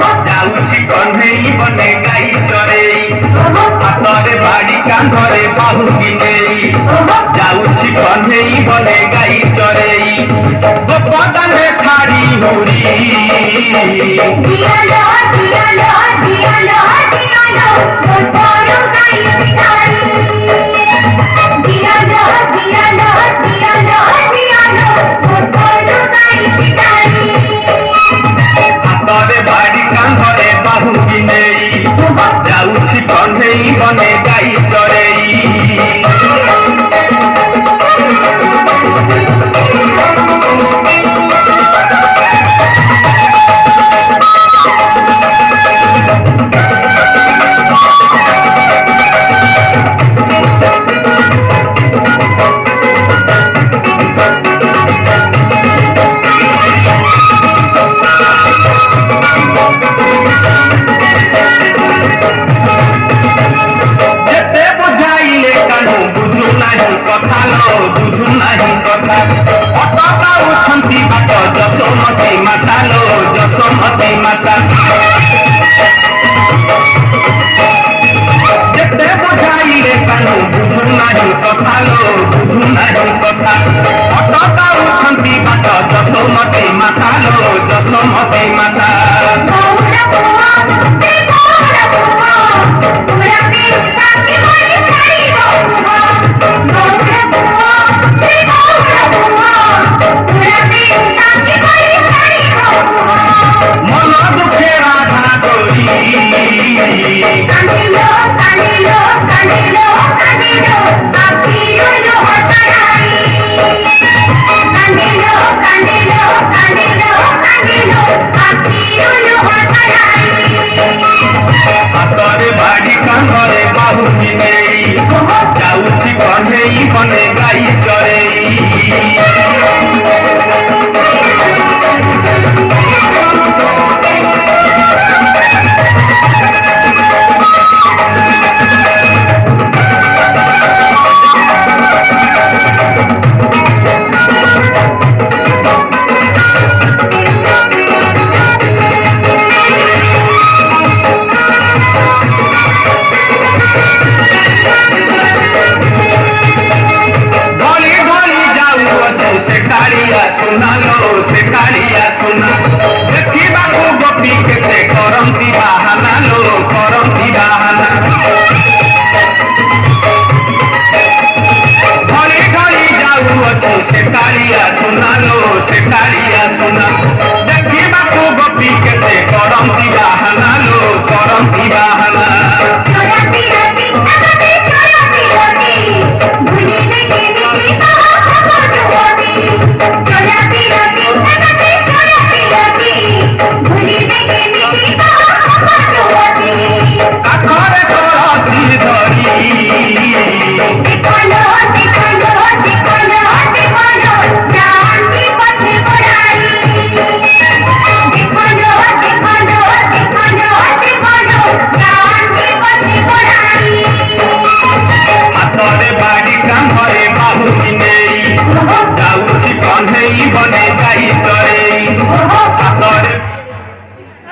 जाऊची कन्हई बने गाई चरेई हातरे बाड़ी कांधरे बाहु गिनेई जाऊची कन्हई बने गाई चरेई गोपदाने छाड़ी हुरी हातरे बाड़ी कांधरे बाहु गिनेई जाऊची कन्हई बने गाई चरेई जसोमती माता लो जसोमती माता जेते बुझाई रे कानू बुझु नाही कथा लो बुझु नाही कथा अटका उठंती बाट जसोमती माता लो जसोमती माता हातरे बाड़ी कांधरे बाहु गिनेई जाऊची कन्हई बने गाई चरेई सुना लो से कालिया सुना देखा गोपी के करती बाहाना लो करती बाहाना घड़ी घड़ी जाऊ अच्छे से कालिया सुना लो से कालिया सुना